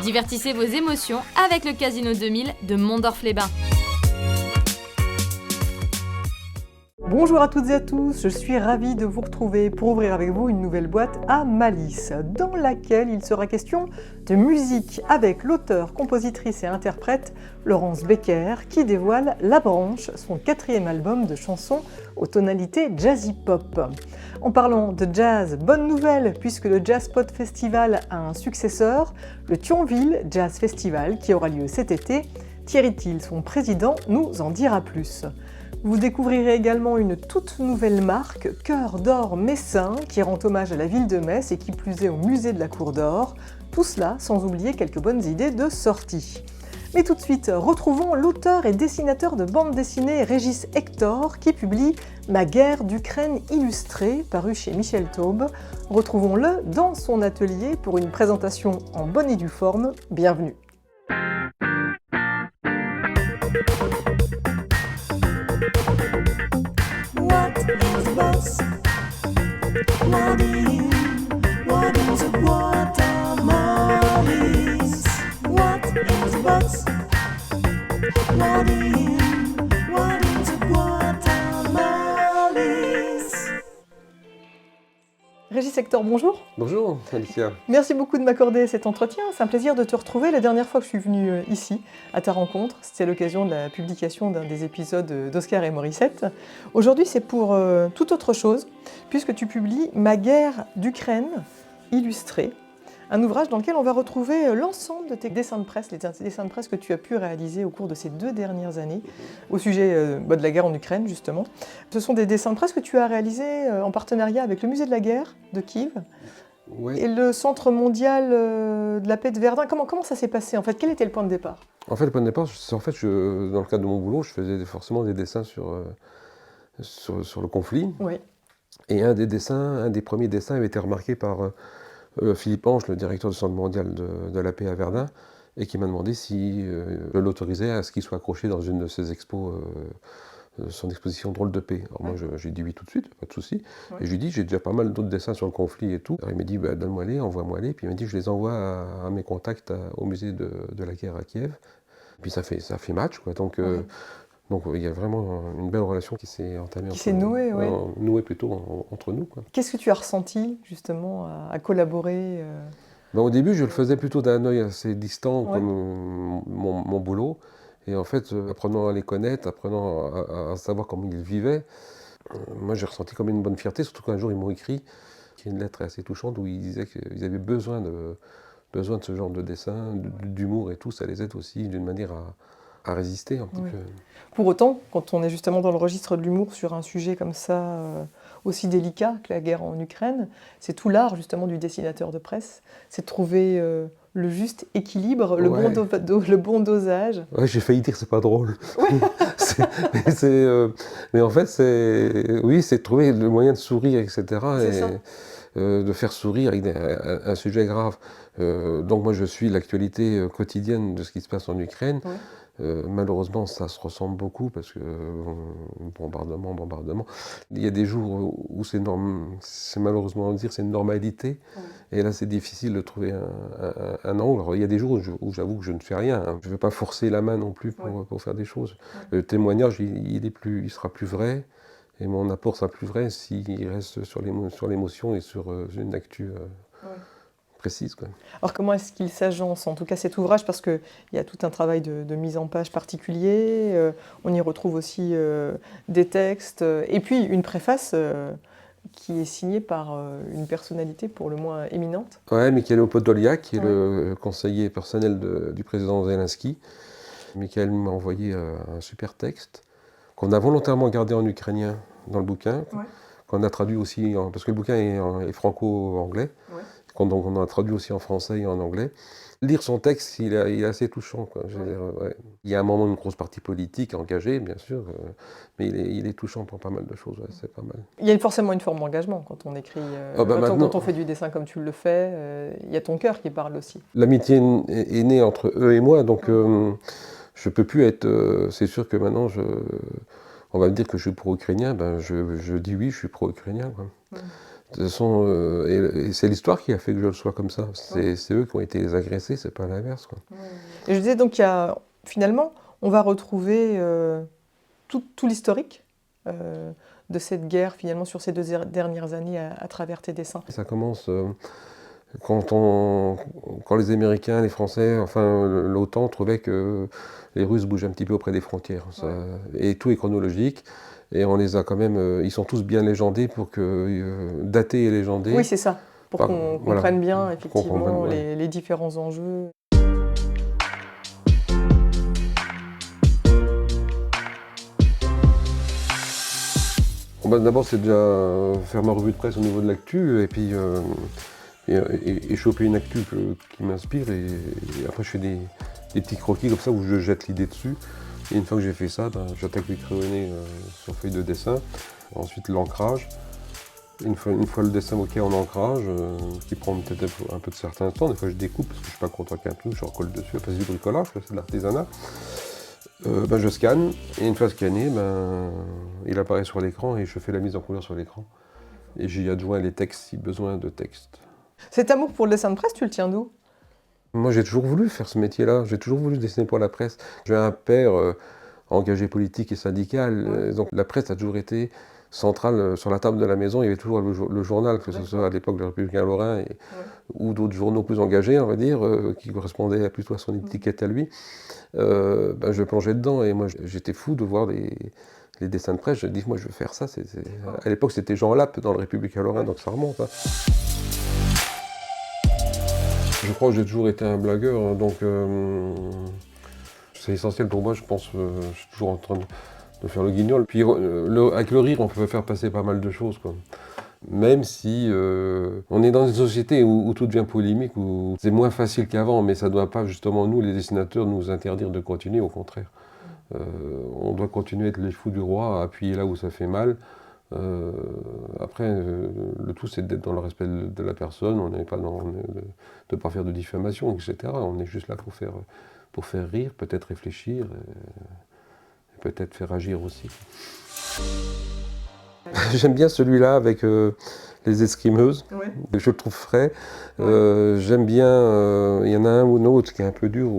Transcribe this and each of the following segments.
Divertissez vos émotions avec le Casino 2000 de Mondorf-les-Bains. Bonjour à toutes et à tous, je suis ravie de vous retrouver pour ouvrir avec vous une nouvelle boîte à Malice, dans laquelle il sera question de musique avec l'auteur, compositrice et interprète Laurence Becker, qui dévoile La Branche, son 4e album de chansons aux tonalités jazzy pop. En parlant de jazz, bonne nouvelle, puisque le Jazzpot Festival a un successeur, le Thionville Jazz Festival, qui aura lieu cet été. Thierry Thiel, son président, nous en dira plus. Vous découvrirez également une toute nouvelle marque, Cœur d'Or Messin, qui rend hommage à la ville de Metz et qui plus est au musée de la Cour d'Or. Tout cela sans oublier quelques bonnes idées de sortie. Mais tout de suite, retrouvons l'auteur et dessinateur de bande dessinée Régis Hector qui publie Ma guerre d'Ukraine illustrée, paru chez Michel Taube. Retrouvons-le dans son atelier pour une présentation en bonne et due forme. Bienvenue. What is a bus? What is a Guatemala? What is a bus? What is a Guatemala? Régis Hector, bonjour. Bonjour Alicia. Merci beaucoup de m'accorder cet entretien. C'est un plaisir de te retrouver. La dernière fois que je suis venue ici, à ta rencontre, c'était à l'occasion de la publication d'un des épisodes d'Oscar et Morissette. Aujourd'hui, c'est pour toute autre chose, puisque tu publies Ma guerre d'Ukraine illustrée, un ouvrage dans lequel on va retrouver l'ensemble de tes dessins de presse, les dessins de presse que tu as pu réaliser au cours de ces 2 dernières années, au sujet de la guerre en Ukraine, justement. Ce sont des dessins de presse que tu as réalisés en partenariat avec le musée de la guerre de Kiev et le Centre mondial de la paix de Verdun. Comment ça s'est passé en fait? Quel était le point de départ? En fait, le point de départ, c'est dans le cadre de mon boulot, je faisais forcément des dessins sur le conflit. Oui. Et un des premiers dessins avait été remarqué par Philippe Ange, le directeur du Centre mondial de la paix à Verdun, et qui m'a demandé si je l'autorisais à ce qu'il soit accroché dans une de ses expos, son exposition Drôle de paix. Alors moi, j'ai dit oui tout de suite, pas de souci. Ouais. Et je lui ai dit, j'ai déjà pas mal d'autres dessins sur le conflit et tout. Alors il m'a dit, bah, donne-moi les, envoie-moi les. Puis il m'a dit, je les envoie à mes contacts au musée de la guerre à Kiev. Puis ça fait match, quoi. Donc il y a vraiment une belle relation qui s'est entamée. Qui s'est nouée, oui. Nouée plutôt entre nous, quoi. Qu'est-ce que tu as ressenti justement à collaborer Ben, au début, je le faisais plutôt d'un œil assez distant, Ouais. comme mon boulot. Et en fait, apprenant à les connaître, apprenant à savoir comment ils vivaient, moi j'ai ressenti comme une bonne fierté, surtout qu'un jour ils m'ont écrit une lettre assez touchante où ils disaient qu'ils avaient besoin de ce genre de dessin, d'humour et tout. Ça les aide aussi d'une manière à résister un petit Oui. peu. Pour autant, quand on est justement dans le registre de l'humour sur un sujet comme ça, aussi délicat que la guerre en Ukraine, c'est tout l'art justement du dessinateur de presse, c'est de trouver le juste équilibre, le bon dosage. Ouais, j'ai failli dire que c'est pas drôle. Mais en fait, c'est de trouver le moyen de sourire, etc. C'est ça. De faire sourire avec un sujet grave. Donc moi, je suis l'actualité quotidienne de ce qui se passe en Ukraine. Ouais. Malheureusement, ça se ressemble beaucoup parce que bombardement. Il y a des jours où c'est malheureusement à dire, c'est une normalité. Ouais. Et là, c'est difficile de trouver un angle. Alors, il y a des jours où j'avoue que je ne fais rien. Je ne vais pas forcer la main non plus pour faire des choses. Ouais. Le témoignage, il sera plus vrai. Et mon apport sera plus vrai s'il reste sur l'émotion et sur une actu précise, quoi. Alors comment est-ce qu'il s'agence, en tout cas cet ouvrage, parce qu'il y a tout un travail de mise en page particulier, on y retrouve aussi des textes, et puis une préface qui est signée par une personnalité pour le moins éminente. Ouais, Mikhail Podolyak, qui est le conseiller personnel du président Zelensky. Mikhail m'a envoyé un super texte qu'on a volontairement gardé en ukrainien dans le bouquin, qu'on a traduit aussi, parce que le bouquin est franco-anglais. Ouais. Donc on a traduit aussi en français et en anglais. Lire son texte, il est assez touchant, quoi. Je veux dire, Il y a un moment une grosse partie politique engagée, bien sûr, mais il est touchant pour pas mal de choses, c'est pas mal. Il y a forcément une forme d'engagement quand on écrit, quand on fait du dessin comme tu le fais, il y a ton cœur qui parle aussi. L'amitié est née entre eux et moi, donc je peux plus être... c'est sûr que maintenant, on va me dire que je suis pro-ukrainien, je dis oui, je suis pro-ukrainien, quoi. Et c'est l'histoire qui a fait que je le sois comme ça. C'est eux qui ont été les agressés, c'est pas l'inverse, quoi. Et je disais donc, finalement, on va retrouver tout l'historique de cette guerre, finalement, sur ces 2 dernières années à travers tes dessins. Ça commence quand les Américains, les Français, enfin l'OTAN trouvaient que les Russes bougeaient un petit peu auprès des frontières. Et tout est chronologique. Et on les a quand même, ils sont tous bien légendés pour que datés et légendés. Oui, c'est ça, pour qu'on comprenne bien effectivement ouais. les différents enjeux. Bon, bah, d'abord, c'est déjà faire ma revue de presse au niveau de l'actu, et puis et choper une actu qui m'inspire, et après je fais des petits croquis comme ça où je jette l'idée dessus. Et une fois que j'ai fait ça, ben, j'attaque les crayonnés sur feuille de dessin. Ensuite l'ancrage. Une fois le dessin ok en ancrage, qui prend peut-être un peu de certain temps, des fois je découpe parce que je suis pas content qu'un truc, je recolle dessus, enfin, c'est du bricolage, c'est de l'artisanat. Ben, je scanne, et une fois scanné, ben, il apparaît sur l'écran et je fais la mise en couleur sur l'écran. Et j'y adjoins les textes si besoin de texte. Cet amour pour le dessin de presse, tu le tiens d'où? Moi, j'ai toujours voulu faire ce métier-là, j'ai toujours voulu dessiner pour la presse. J'ai un père engagé politique et syndical, donc la presse a toujours été centrale sur la table de la maison. Il y avait toujours le journal, que ce soit à l'époque le Républicain Lorrain ou d'autres journaux plus engagés, on va dire, qui correspondaient plutôt à son étiquette à lui. Ben, je plongeais dedans et moi, j'étais fou de voir les dessins de presse. Je dis, moi, je veux faire ça. À l'époque, c'était Jean Lappe dans le Républicain Lorrain, donc ça remonte. Hein. Je crois que j'ai toujours été un blagueur, hein, donc c'est essentiel pour moi, je pense. Je suis toujours en train de faire le guignol. Puis avec le rire, on peut faire passer pas mal de choses, quoi. Même si on est dans une société où tout devient polémique, où c'est moins facile qu'avant, mais ça ne doit pas, justement, nous, les dessinateurs, nous interdire de continuer, au contraire. On doit continuer à être les fous du roi, à appuyer là où ça fait mal. Après, le tout, c'est d'être dans le respect de la personne, on n'est pas de ne pas faire de diffamation, etc. On est juste là pour faire rire, peut-être réfléchir, et peut-être faire agir aussi. J'aime bien celui-là avec les escrimeuses, je le trouve frais. J'aime bien, il y en a un ou un autre qui est un peu dur,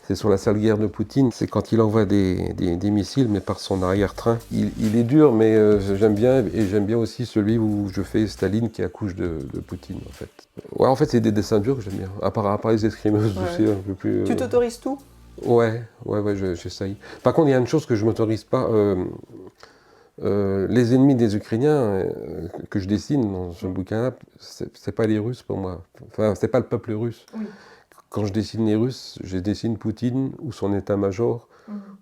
c'est sur la sale guerre de Poutine, c'est quand il envoie des missiles, mais par son arrière-train. Il est dur, mais j'aime bien, et j'aime bien aussi celui où je fais Staline qui accouche de Poutine, en fait. Ouais, en fait, c'est des dessins durs que j'aime bien, à part les escrimeuses aussi, un peu plus... Tu t'autorises tout? Ouais, j'essaye. Par contre, il y a une chose que je ne m'autorise pas. Les ennemis des Ukrainiens que je dessine dans ce bouquin-là, c'est pas les Russes pour moi. Enfin, c'est pas le peuple russe. Oui. Quand je dessine les Russes, je dessine Poutine ou son état-major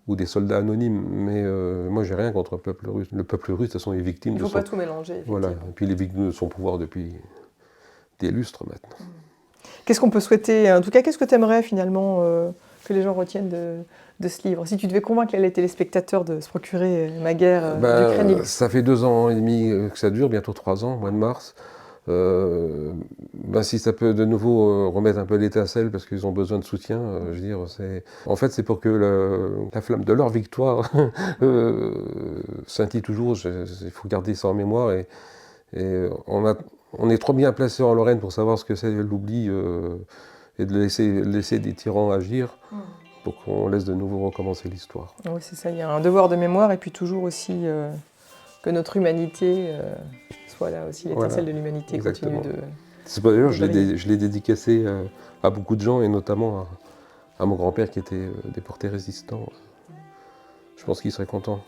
ou des soldats anonymes. Mais moi, j'ai rien contre le peuple russe. Le peuple russe, de toute façon, est victime de son... Il ne faut pas tout mélanger. Voilà. Et puis, il est victime de son pouvoir depuis des lustres maintenant. Qu'est-ce qu'on peut souhaiter? En tout cas, qu'est-ce que tu aimerais finalement que les gens retiennent de ce livre? Si tu devais convaincre les téléspectateurs de se procurer Ma guerre d'Ukraine. Ça fait 2 ans et demi que ça dure, bientôt 3 ans, mois de mars. Si ça peut de nouveau remettre un peu l'étincelle parce qu'ils ont besoin de soutien, je veux dire, en fait c'est pour que la flamme de leur victoire scintille toujours. Il faut garder ça en mémoire et on est trop bien placé en Lorraine pour savoir ce que c'est l'oubli et de laisser des tyrans agir pour qu'on laisse de nouveau recommencer l'histoire. Oui, c'est ça, il y a un devoir de mémoire et puis toujours aussi que notre humanité soit là aussi, l'étincelle de l'humanité continue de... C'est pas d'ailleurs, je l'ai dédicacé à beaucoup de gens et notamment à mon grand-père qui était déporté résistant. Je pense qu'il serait content.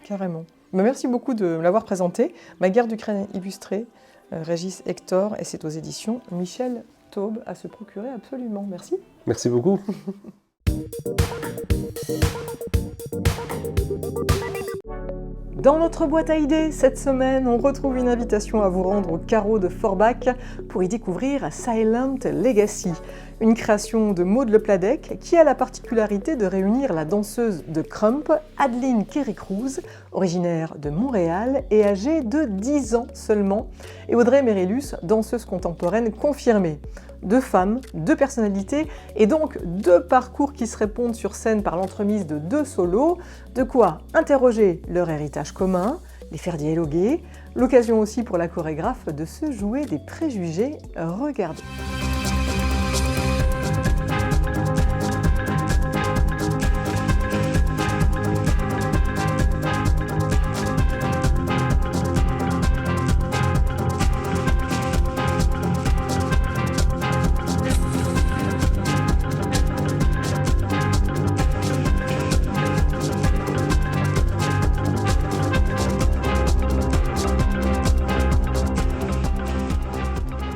Carrément. Mais merci beaucoup de me l'avoir présenté. Ma guerre d'Ukraine illustrée, Régis Hector, et c'est aux éditions Michel Taube, à se procurer absolument. Merci. Merci beaucoup. Dans notre boîte à idées, cette semaine, on retrouve une invitation à vous rendre au carreau de Forbach pour y découvrir Silent Legacy, une création de Maud Le Pladec qui a la particularité de réunir la danseuse de Crump, Adeline Kerry-Cruz, originaire de Montréal et âgée de 10 ans seulement, et Audrey Merellus, danseuse contemporaine confirmée. 2 femmes, 2 personnalités et donc 2 parcours qui se répondent sur scène par l'entremise de 2 solos, de quoi interroger leur héritage commun, les faire dialoguer, L'occasion aussi pour la chorégraphe de se jouer des préjugés. Regardez.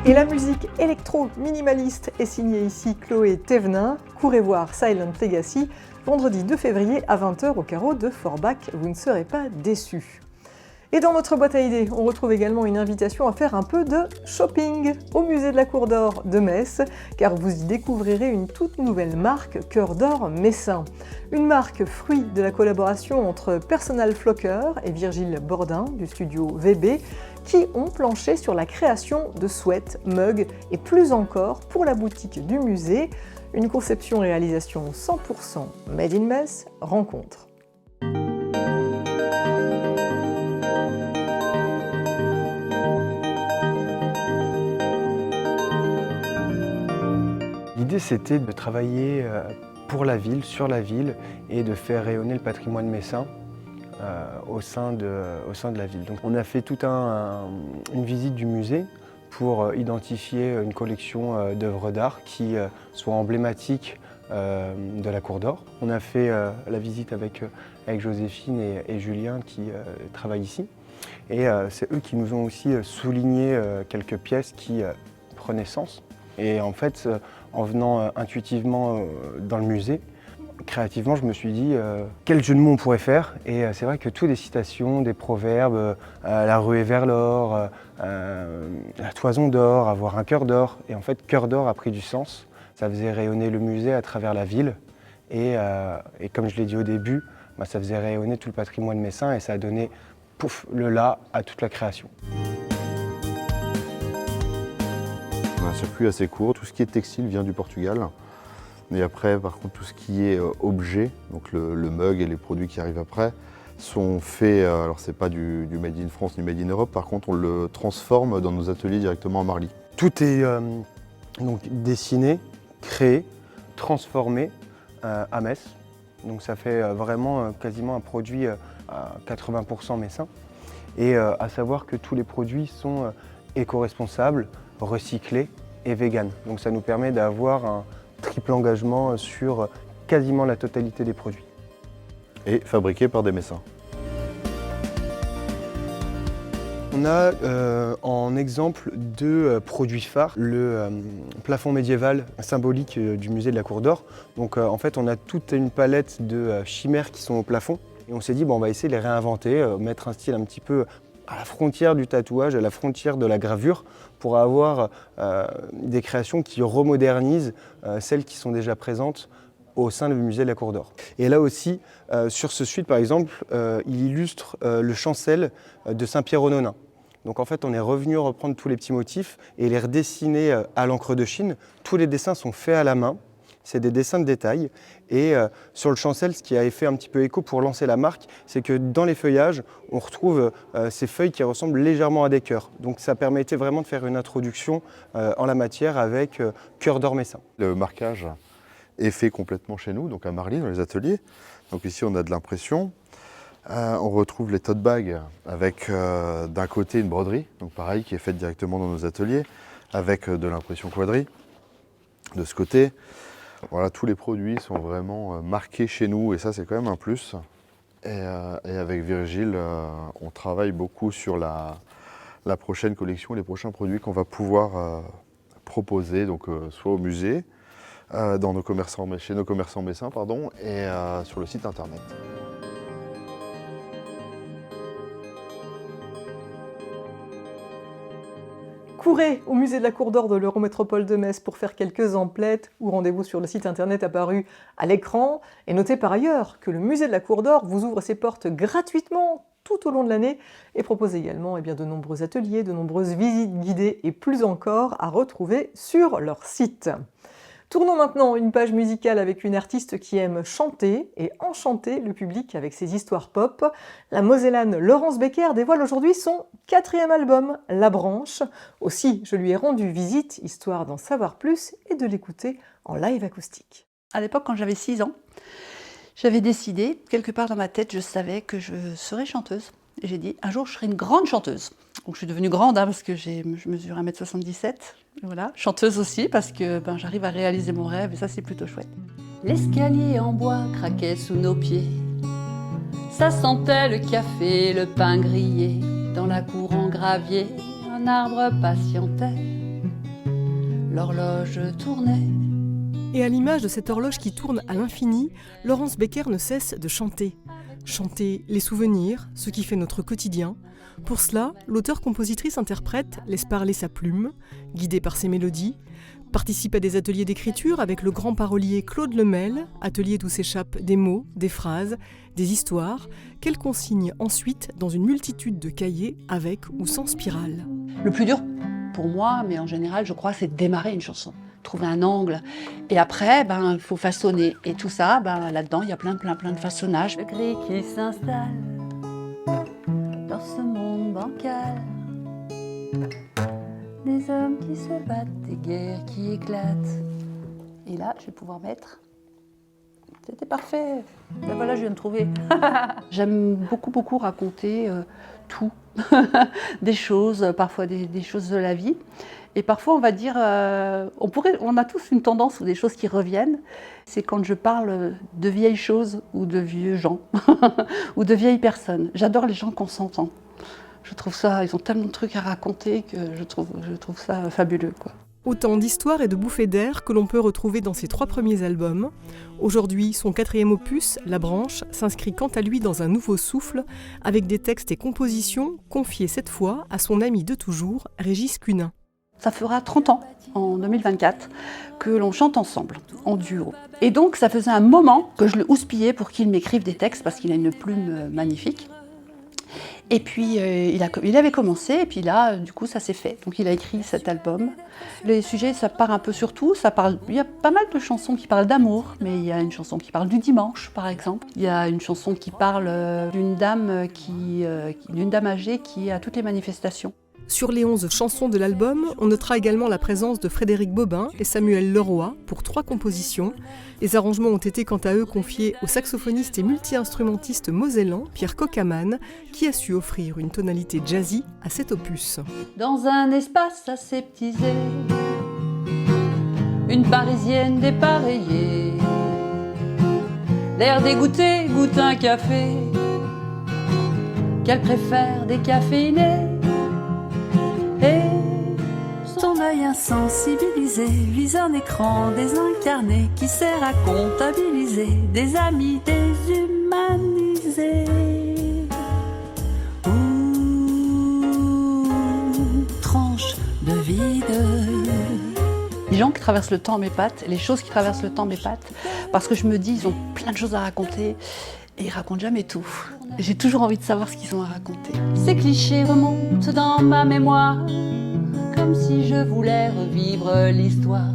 Et la musique électro-minimaliste est signée ici Chloé Thévenin. Courez voir Silent Legacy, vendredi 2 février à 20h au carreau de Forbach. Vous ne serez pas déçus. Et dans notre boîte à idées, on retrouve également une invitation à faire un peu de shopping au musée de la Cour d'Or de Metz, car vous y découvrirez une toute nouvelle marque Cœur d'Or Messin. Une marque fruit de la collaboration entre Personal Flocker et Virgile Bordin du studio VB, qui ont planché sur la création de sweats, mugs et plus encore pour la boutique du musée. Une conception-réalisation 100% Made in Metz, rencontre. L'idée, c'était de travailler pour la ville, sur la ville, et de faire rayonner le patrimoine messin au sein de la ville. Donc, on a fait toute une visite du musée pour identifier une collection d'œuvres d'art qui soit emblématique de la Cour d'Or. On a fait la visite avec Joséphine et Julien qui travaillent ici. Et c'est eux qui nous ont aussi souligné quelques pièces qui prenaient sens. Et en fait, en venant intuitivement dans le musée, créativement, je me suis dit quel jeu de mots on pourrait faire. Et c'est vrai que toutes les citations, des proverbes, la ruée vers l'or, la toison d'or, avoir un cœur d'or. Et en fait, cœur d'or a pris du sens. Ça faisait rayonner le musée à travers la ville. Et comme je l'ai dit au début, ça faisait rayonner tout le patrimoine messin et ça a donné pouf, le là à toute la création. On a un circuit assez court, tout ce qui est textile vient du Portugal. Et après, par contre, tout ce qui est objet, donc le mug et les produits qui arrivent après, sont faits, alors c'est pas du Made in France ni Made in Europe, par contre on le transforme dans nos ateliers directement à Marly. Tout est donc dessiné, créé, transformé à Metz. Donc ça fait vraiment quasiment un produit à 80% messin. Et à savoir que tous les produits sont éco-responsables, recyclés et vegan. Donc ça nous permet d'avoir un triple engagement sur quasiment la totalité des produits. Et fabriqués par des Messins. On a en exemple deux produits phares, le plafond médiéval symbolique du musée de la Cour d'Or. Donc en fait on a toute une palette de chimères qui sont au plafond et on s'est dit on va essayer de les réinventer, mettre un style un petit peu à la frontière du tatouage, à la frontière de la gravure pour avoir des créations qui remodernisent celles qui sont déjà présentes au sein du musée de la Cour d'Or. Et là aussi, sur ce suite par exemple, il illustre le chancel de Saint-Pierre-aux-Nonains. Donc en fait, on est revenu reprendre tous les petits motifs et les redessiner à l'encre de Chine. Tous les dessins sont faits à la main, c'est des dessins de détail. Et sur le chancel, ce qui a fait un petit peu écho pour lancer la marque, c'est que dans les feuillages, on retrouve ces feuilles qui ressemblent légèrement à des cœurs. Donc ça permettait vraiment de faire une introduction en la matière avec Cœur d'Or Messin. Le marquage est fait complètement chez nous, donc à Marly, dans les ateliers. Donc ici, on a de l'impression. On retrouve les tote bags avec d'un côté une broderie, donc pareil, qui est faite directement dans nos ateliers, avec de l'impression quadri. De ce côté, voilà, tous les produits sont vraiment marqués chez nous et ça c'est quand même un plus. Et avec Virgile, on travaille beaucoup sur la prochaine collection, les prochains produits qu'on va pouvoir proposer, donc soit au musée, chez nos commerçants messins, pardon, et sur le site internet. Courez au musée de la Cour d'Or de l'Eurométropole de Metz pour faire quelques emplettes ou rendez-vous sur le site internet apparu à l'écran. Et notez par ailleurs que le musée de la Cour d'Or vous ouvre ses portes gratuitement tout au long de l'année et propose également de nombreux ateliers, de nombreuses visites guidées et plus encore à retrouver sur leur site. Tournons maintenant une page musicale avec une artiste qui aime chanter et enchanter le public avec ses histoires pop. La Mosellane Laurence Becker dévoile aujourd'hui son 4e album, La Branche. Aussi, je lui ai rendu visite, histoire d'en savoir plus et de l'écouter en live acoustique. À l'époque, quand j'avais 6 ans, j'avais décidé, quelque part dans ma tête, je savais que je serais chanteuse. Et j'ai dit, un jour, je serai une grande chanteuse. Donc je suis devenue grande, parce que je mesure 1m77. Voilà. Chanteuse aussi, parce que j'arrive à réaliser mon rêve, et ça, c'est plutôt chouette. L'escalier en bois craquait sous nos pieds. Ça sentait le café, le pain grillé. Dans la cour en gravier, un arbre patientait. L'horloge tournait. Et à l'image de cette horloge qui tourne à l'infini, Laurence Becker ne cesse de chanter. Chanter les souvenirs, ce qui fait notre quotidien. Pour cela, l'auteur-compositrice-interprète laisse parler sa plume, guidée par ses mélodies, participe à des ateliers d'écriture avec le grand parolier Claude Lemel, atelier d'où s'échappent des mots, des phrases, des histoires, qu'elle consigne ensuite dans une multitude de cahiers avec ou sans spirale. Le plus dur pour moi, mais en général, je crois, c'est de démarrer une chanson. Trouver un angle. Et après, il faut façonner. Et tout ça, là-dedans, il y a plein de façonnages. Le gris qui s'installe dans ce monde bancal. Des hommes qui se battent, des guerres qui éclatent. Et là, je vais pouvoir mettre... C'était parfait. Voilà, je viens de trouver. J'aime beaucoup raconter tout. Des choses, parfois des choses de la vie. Et parfois, on va dire, on a tous une tendance ou des choses qui reviennent. C'est quand je parle de vieilles choses ou de vieux gens ou de vieilles personnes. J'adore les gens qu'on s'entend. Je trouve ça, ils ont tellement de trucs à raconter que je trouve ça fabuleux, quoi. Autant d'histoires et de bouffées d'air que l'on peut retrouver dans ses 3 premiers albums. Aujourd'hui, son 4e opus, La Branche, s'inscrit quant à lui dans un nouveau souffle, avec des textes et compositions confiés cette fois à son ami de toujours, Régis Cunin. Ça fera 30 ans, en 2024, que l'on chante ensemble, en duo. Et donc, ça faisait un moment que je le houspillais pour qu'il m'écrive des textes, parce qu'il a une plume magnifique. Et puis, il avait commencé, et puis là, du coup, ça s'est fait. Donc, il a écrit cet album. Les sujets, ça part un peu sur tout. Il y a pas mal de chansons qui parlent d'amour, mais il y a une chanson qui parle du dimanche, par exemple. Il y a une chanson qui parle d'une dame âgée qui est à toutes les manifestations. Sur les 11 chansons de l'album, on notera également la présence de Frédéric Bobin et Samuel Leroy pour 3 compositions. Les arrangements ont été quant à eux confiés au saxophoniste et multi-instrumentiste mosellan Pierre Cockaman, qui a su offrir une tonalité jazzy à cet opus. Dans un espace aseptisé, une Parisienne dépareillée, l'air dégoûté goûte un café qu'elle préfère décaféiné. Et son œil insensibilisé vise un écran désincarné qui sert à comptabiliser des amis déshumanisés. Tranche de vide. Les gens qui traversent le temps m'épatent, les choses qui traversent le temps m'épatent, parce que je me dis, ils ont plein de choses à raconter. Et ils racontent jamais tout. J'ai toujours envie de savoir ce qu'ils ont à raconter. Ces clichés remontent dans ma mémoire, comme si je voulais revivre l'histoire.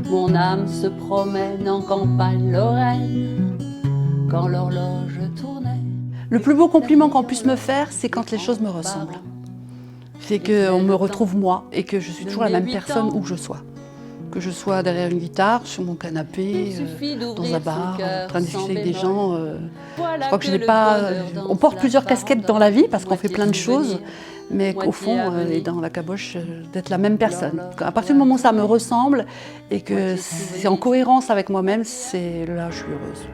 Mon âme se promène en campagne lorraine, quand l'horloge tournait. Le plus beau compliment qu'on puisse me faire, c'est quand les choses me ressemblent. C'est qu'on me retrouve moi, et que je suis toujours la même personne où que je sois. Que je sois derrière une guitare, sur mon canapé, dans un bar, en train de discuter avec des gens. Je crois que je n'ai pas... On porte plusieurs casquettes dans la vie parce qu'on fait plein de choses, mais qu'au fond, et dans la caboche, d'être la même personne. À partir du moment où ça me ressemble et que c'est en cohérence avec moi-même, c'est là je suis heureuse.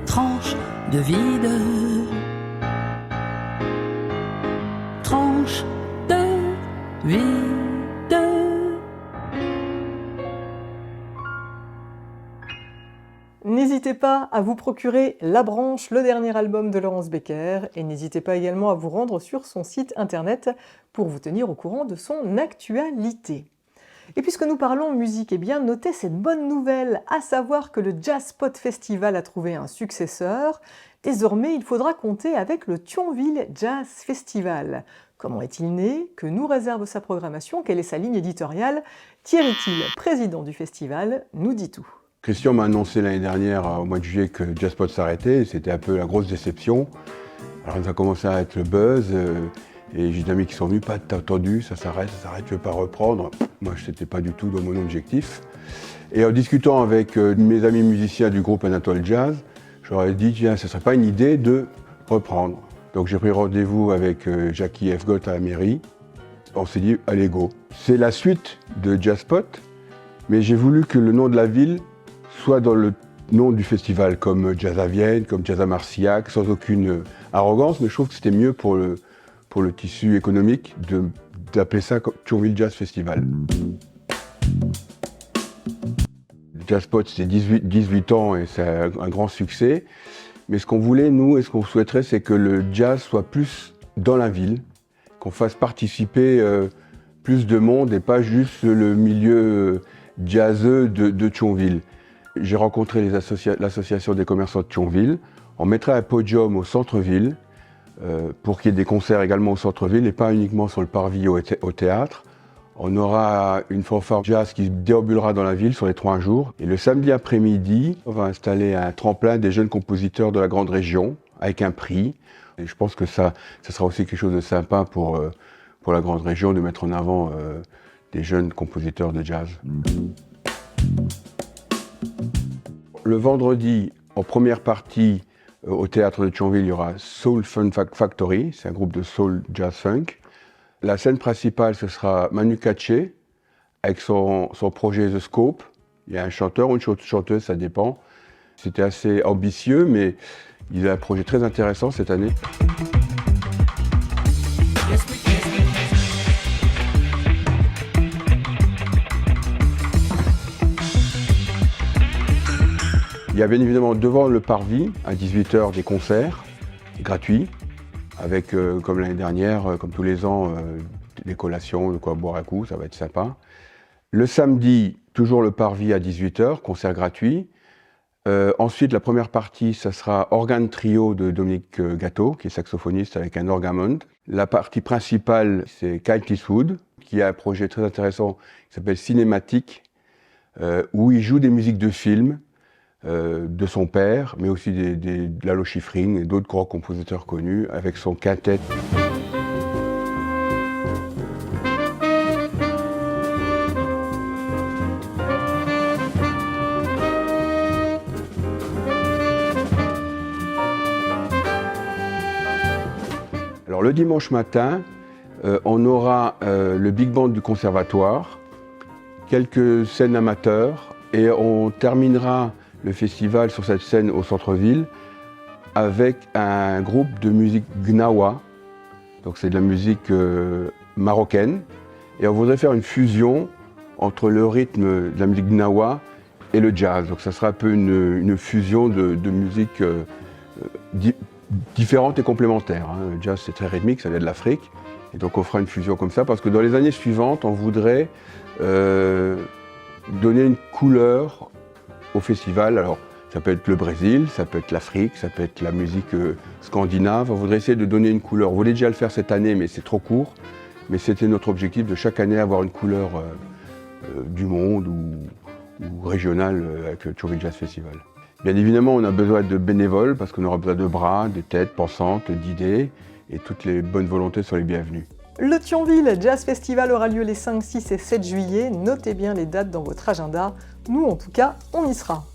Tranche de vide. Tranche de vide. N'hésitez pas à vous procurer La Branche, le dernier album de Laurence Becker, et n'hésitez pas également à vous rendre sur son site internet pour vous tenir au courant de son actualité. Et puisque nous parlons musique, eh bien notez cette bonne nouvelle, à savoir que le Jazz Pot Festival a trouvé un successeur. Désormais, il faudra compter avec le Thionville Jazz Festival. Comment est-il né? Que nous réserve sa programmation? Quelle est sa ligne éditoriale? Thierry Thiel, président du festival, nous dit tout. Christian m'a annoncé l'année dernière, au mois de juillet, que Jazzpot s'arrêtait. C'était un peu la grosse déception. Alors on a commencé à être le buzz. Et j'ai des amis qui sont venus, pas t'as entendu, ça s'arrête, tu veux pas reprendre. Moi, je n'étais pas du tout dans mon objectif. Et en discutant avec mes amis musiciens du groupe Anatole Jazz, je leur ai dit, tiens, ce serait pas une idée de reprendre. Donc j'ai pris rendez-vous avec Jackie F. Gott à la mairie. On s'est dit, allez go. C'est la suite de Jazzpot, mais j'ai voulu que le nom de la ville soit dans le nom du festival, comme Jazz à Vienne, comme Jazz à Marcillac, sans aucune arrogance, mais je trouve que c'était mieux pour le tissu économique d'appeler ça Thionville Jazz Festival. Jazzpot, c'est 18 ans et c'est un grand succès. Mais ce qu'on voulait, nous, et ce qu'on souhaiterait, c'est que le jazz soit plus dans la ville, qu'on fasse participer plus de monde et pas juste le milieu jazzeux de Thionville. J'ai rencontré l'association des commerçants de Thionville. On mettrait un podium au centre-ville, pour qu'il y ait des concerts également au centre-ville et pas uniquement sur le parvis au théâtre. On aura une fanfare jazz qui déambulera dans la ville sur les 3 jours. Et le samedi après-midi, on va installer un tremplin des jeunes compositeurs de la grande région avec un prix. Et je pense que ça sera aussi quelque chose de sympa pour la grande région de mettre en avant des jeunes compositeurs de jazz. Le vendredi, en première partie, au théâtre de Thionville, il y aura Soul Fun Factory, c'est un groupe de soul jazz funk. La scène principale, ce sera Manu Katché, avec son projet The Scope. Il y a un chanteur ou une chanteuse, ça dépend. C'était assez ambitieux, mais il a un projet très intéressant cette année. Il y a bien évidemment devant le parvis, à 18h, des concerts gratuits, avec, comme l'année dernière, comme tous les ans, des collations, de quoi boire un coup, ça va être sympa. Le samedi, toujours le parvis à 18h, concert gratuit. Ensuite, la première partie, ça sera organe trio de Dominique Gâteau, qui est saxophoniste avec un orgamond. La partie principale, c'est Kyle Eastwood, qui a un projet très intéressant qui s'appelle Cinématique, où il joue des musiques de films, de son père, mais aussi de Lalo Schifrin et d'autres grands compositeurs connus, avec son quintet. Alors le dimanche matin, on aura le big band du conservatoire, quelques scènes amateurs, et on terminera le festival sur cette scène au centre-ville avec un groupe de musique gnawa, donc c'est de la musique marocaine, et on voudrait faire une fusion entre le rythme de la musique gnawa et le jazz. Donc ça sera un peu une fusion de musique différente et complémentaire. Le jazz c'est très rythmique, ça vient de l'Afrique, et donc on fera une fusion comme ça parce que dans les années suivantes, on voudrait donner une couleur au festival. Alors ça peut être le Brésil, ça peut être l'Afrique, ça peut être la musique scandinave. On voudrait essayer de donner une couleur. On voulait déjà le faire cette année, mais c'est trop court. Mais c'était notre objectif de chaque année avoir une couleur du monde ou régionale avec le Thionville Jazz Festival. Bien évidemment, on a besoin de bénévoles parce qu'on aura besoin de bras, de têtes pensantes, d'idées, et toutes les bonnes volontés sont les bienvenues. Le Thionville Jazz Festival aura lieu les 5, 6 et 7 juillet. Notez bien les dates dans votre agenda. Nous, en tout cas, on y sera.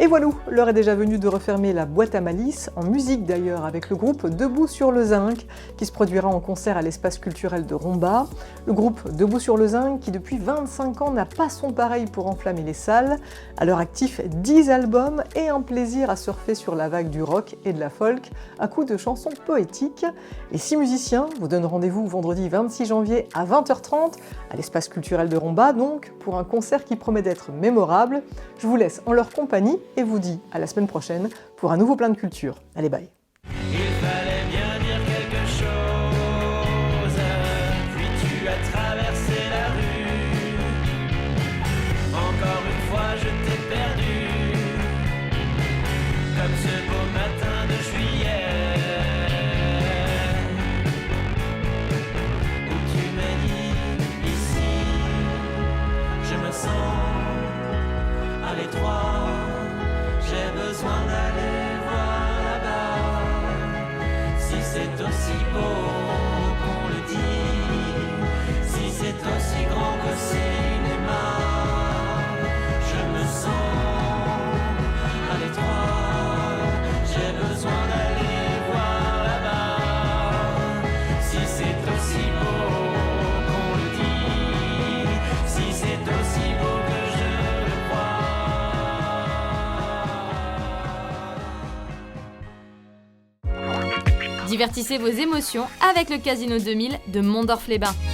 Et voilà, l'heure est déjà venue de refermer la boîte à malice, en musique d'ailleurs, avec le groupe Debout sur le Zinc, qui se produira en concert à l'espace culturel de Romba. Le groupe Debout sur le Zinc, qui depuis 25 ans n'a pas son pareil pour enflammer les salles. À leur actif, 10 albums et un plaisir à surfer sur la vague du rock et de la folk, à coups de chansons poétiques. Les 6 musiciens vous donnent rendez-vous vendredi 26 janvier à 20h30, à l'espace culturel de Romba, donc, pour un concert qui promet d'être mémorable. Je vous laisse en leur compagnie et vous dis à la semaine prochaine pour un nouveau plein de culture. Allez, bye. Il fallait bien dire quelque chose, puis tu as traversé la rue. Encore une fois je t'ai perdu, comme ce beau matin de juillet. sens à l'étroit. J'ai besoin d'aller voir là-bas. Si c'est aussi beau qu'on le dit, si c'est aussi grand qu'au cinéma, je me sens à l'étroit. J'ai besoin d'aller voir là-bas. Si c'est aussi beau qu'on le dit, si c'est aussi beau que je le crois. Divertissez vos émotions avec le Casino 2000 de Mondorf-les-Bains.